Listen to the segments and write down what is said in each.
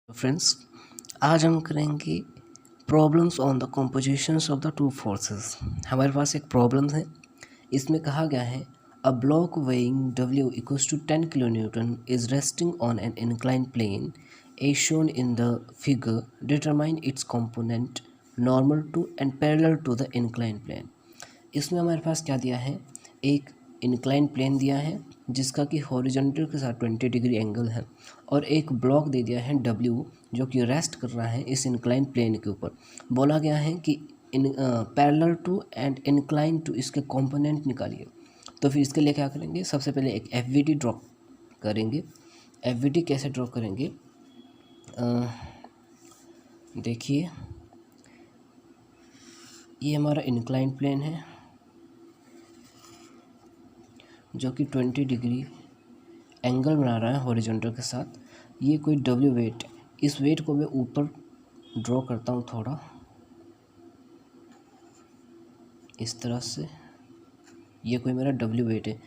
Friends, आज हम करेंगे problems on the compositions of the two forces. हमारे पास एक प्रॉब्लम है। इसमें कहा गया है a block weighing W equals to 10 kilo newton is resting on an incline plane as shown in the figure. Determine its component normal to and parallel to the incline plane. इसमें हमारे पास क्या दिया है, एक इंक्लाइन प्लेन दिया है जिसका कि हॉरिजॉन्टल के साथ 20 डिग्री एंगल है और एक ब्लॉक दे दिया है W जो कि रेस्ट कर रहा है इस इंक्लाइन प्लेन के ऊपर। बोला गया है कि in parallel to and incline to इसके कंपोनेंट निकालिए। तो फिर इसके लिए क्या करेंगे, सबसे पहले एक FVD ड्रॉ करेंगे। FVD कैसे ड्रॉ करेंगे, देखिए ये हमारा इंक्लाइन प्लेन है जो कि 20 डिग्री एंगल बना रहा है हॉरिजॉन्टल के साथ। ये कोई W वेट, इस वेट को मैं ऊपर ड्रॉ करता हूँ थोड़ा इस तरह से। ये कोई मेरा W वेट है।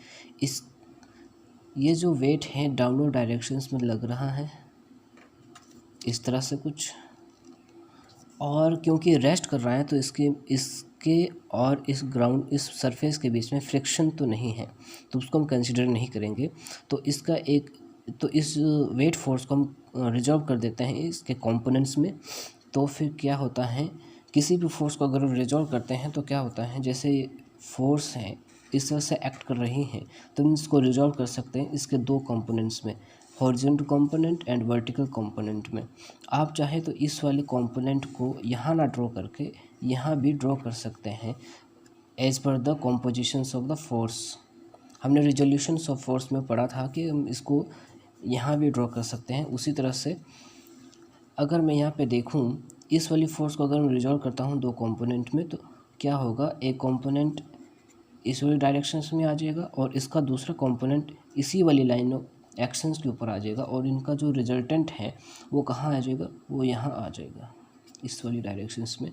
ये जो वेट है डाउनवर्ड डायरेक्शंस में लग रहा है इस तरह से कुछ, और क्योंकि रेस्ट कर रहा है तो इसके और इस ग्राउंड इस सरफेस के बीच में फ्रिक्शन तो नहीं है, तो उसको हम कंसिडर नहीं करेंगे। तो इस वेट फोर्स को हम रिजॉल्व कर देते हैं इसके कंपोनेंट्स में। तो फिर क्या होता है, किसी भी फोर्स को अगर रिजॉल्व करते हैं तो क्या होता है, जैसे फोर्स हैं इस तरह से एक्ट कर रही हैं तो हम इसको रिजॉल्व कर सकते हैं इसके दो कंपोनेंट्स में, horizontal component and vertical component में। आप चाहे तो इस वाले कंपोनेंट को यहाँ ना ड्रॉ करके यहाँ भी ड्रॉ कर सकते हैं as per the compositions of the force. हमने रिजोल्यूशंस ऑफ फोर्स में पढ़ा था कि हम इसको यहाँ भी ड्रॉ कर सकते हैं। उसी तरह से अगर मैं यहाँ पे देखूँ इस वाली फोर्स को अगर मैं रिजॉल्व करता हूँ दो कंपोनेंट में, तो क्या होगा, एक कंपोनेंट इस वाली डायरेक्शंस में आ जाएगा और इसका दूसरा कंपोनेंट इसी वाली लाइन ऑफ एक्शंस के ऊपर आ जाएगा और इनका जो रिजल्टेंट है वो कहाँ आ जाएगा, वो यहाँ आ जाएगा इस वाली डायरेक्शंस में।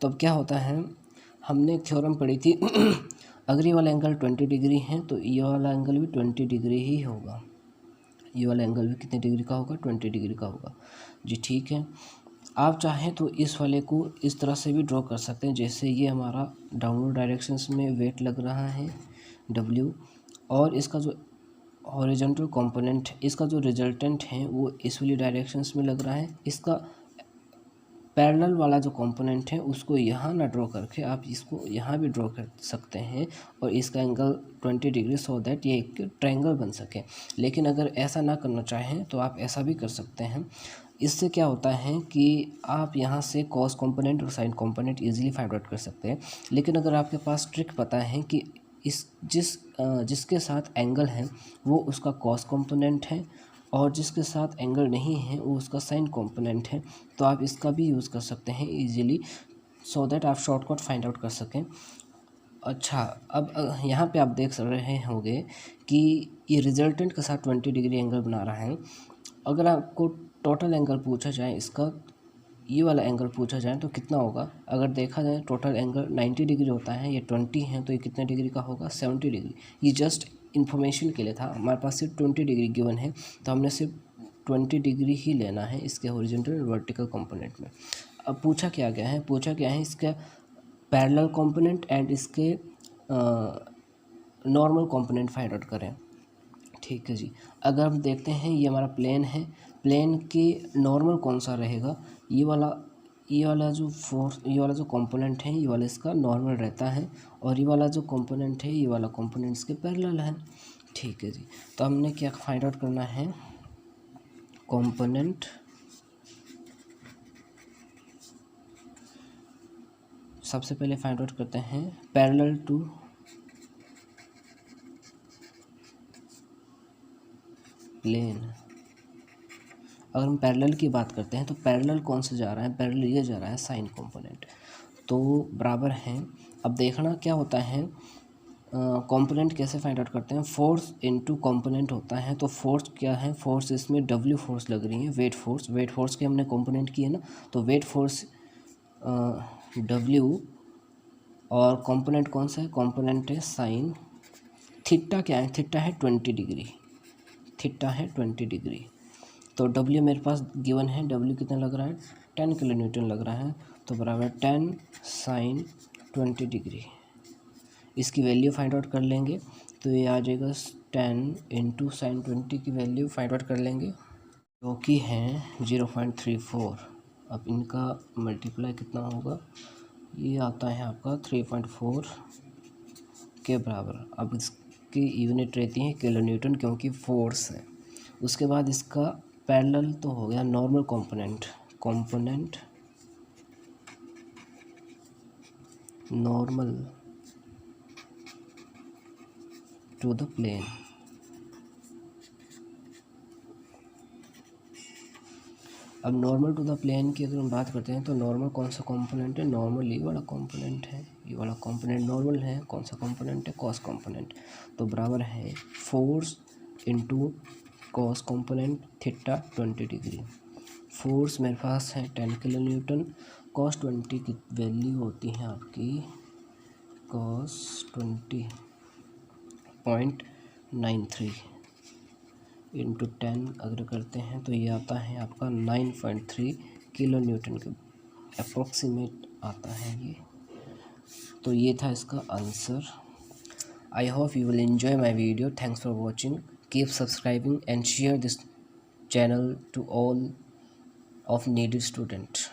तो अब क्या होता है, हमने एक थ्योरम पढ़ी थी अगर ये वाला एंगल 20 डिग्री है तो ये वाला एंगल भी 20 डिग्री ही होगा। ये वाला एंगल भी कितने डिग्री का होगा, 20 डिग्री का होगा जी। ठीक है, आप चाहें तो इस वाले को इस तरह से भी ड्रॉ कर सकते हैं, जैसे ये हमारा डाउनवर्ड डायरेक्शंस में वेट लग रहा है W और इसका जो हॉरिजॉन्टल कंपोनेंट, इसका जो रिजल्टेंट है वो इस वाली डायरेक्शंस में लग रहा है। इसका पैरेलल वाला जो कंपोनेंट है उसको यहाँ ना ड्रॉ करके आप इसको यहाँ भी ड्रॉ कर सकते हैं और इसका एंगल 20 डिग्री, सो दैट ये एक ट्रायंगल बन सके। लेकिन अगर ऐसा ना करना चाहें तो आप ऐसा भी कर सकते हैं। इससे क्या होता है कि आप यहाँ से कॉस कंपोनेंट और sign component easily find out कर सकते हैं। लेकिन अगर आपके पास ट्रिक पता है कि जिसके साथ एंगल है वो उसका कॉस कंपोनेंट है और जिसके साथ एंगल नहीं है वो उसका साइन कंपोनेंट है, तो आप इसका भी यूज़ कर सकते हैं इजीली, सो दैट आप शॉर्टकट फाइंड आउट कर सकें। अच्छा, अब यहाँ पे आप देख रहे होंगे कि ये रिजल्टेंट के साथ 20 डिग्री एंगल बना रहा है। अगर आपको टोटल एंगल पूछा जाए इसका, ये वाला एंगल पूछा जाए तो कितना होगा, अगर देखा जाए टोटल एंगल 90 डिग्री होता है, ये 20 है तो ये कितने डिग्री का होगा, 70 डिग्री। ये जस्ट इन्फॉर्मेशन के लिए था, हमारे पास सिर्फ 20 डिग्री गिवन है तो हमने सिर्फ 20 डिग्री ही लेना है इसके हॉरिजॉन्टल और वर्टिकल कंपोनेंट में। अब पूछा क्या गया है, पूछा गया है इसका पैरेलल कंपोनेंट एंड इसके नॉर्मल कंपोनेंट फाइंड आउट करें। ठीक है जी, अगर हम देखते हैं ये हमारा प्लेन है, प्लेन के नॉर्मल कौन सा रहेगा, ये वाला जो फोर्स, ये वाला जो कंपोनेंट है ये वाला इसका नॉर्मल रहता है और ये वाला जो कंपोनेंट है ये वाला कंपोनेंट इसके पैरेलल है। ठीक है जी, तो हमने क्या फाइंड आउट करना है, कंपोनेंट सबसे पहले फाइंड आउट करते हैं पैरेलल टू प्लेन। अगर हम पैरेलल की बात करते हैं तो पैरेलल कौन सा जा रहा है, पैरेलल ये जा रहा है साइन कंपोनेंट, तो बराबर हैं। अब देखना क्या होता है, कंपोनेंट कैसे फाइंड आउट करते हैं, फोर्स इनटू कंपोनेंट होता है। तो फोर्स क्या है, फोर्स इसमें W फोर्स लग रही है, वेट फोर्स के हमने कंपोनेंट किए ना, तो वेट फोर्स W और कंपोनेंट कौन सा है, कंपोनेंट है साइन। थीटा क्या है, थीटा है 20 डिग्री, थीटा है 20 डिग्री। तो W मेरे पास गिवन है, W कितना लग रहा है 10 किलो न्यूटन लग रहा है, तो बराबर 10 साइन 20 डिग्री। इसकी वैल्यू फाइंड आउट कर लेंगे तो ये आ जाएगा 10 इंटू साइन 20 की वैल्यू फाइंड आउट कर लेंगे जो कि हैं 0.34। अब इनका मल्टीप्लाई कितना होगा, ये आता है आपका 3.4 के बराबर। अब इसकी यूनिट रहती है किलो न्यूटन क्योंकि फोर्स है। उसके बाद इसका पैरेलल तो हो गया normal component normal to the plane. अब नॉर्मल टू द प्लेन की अगर हम बात करते हैं तो नॉर्मल कौन सा कंपोनेंट है, नॉर्मल ये वाला कंपोनेंट है, ये वाला कंपोनेंट नॉर्मल है, कौन सा कंपोनेंट है कॉस कंपोनेंट। तो बराबर है force into cos component theta 20 degree. Force मेरे पास है 10 किलो न्यूटन, कॉस 20 की वैल्यू होती है आपकी कॉस 20.93 इंटू 10 अगर करते हैं तो ये आता है आपका 9.3 किलो न्यूटन के अप्रोक्सीमेट आता है ये। तो ये था इसका answer. I hope you will enjoy my video. Thanks for watching. Keep subscribing and share this channel to all of needed student.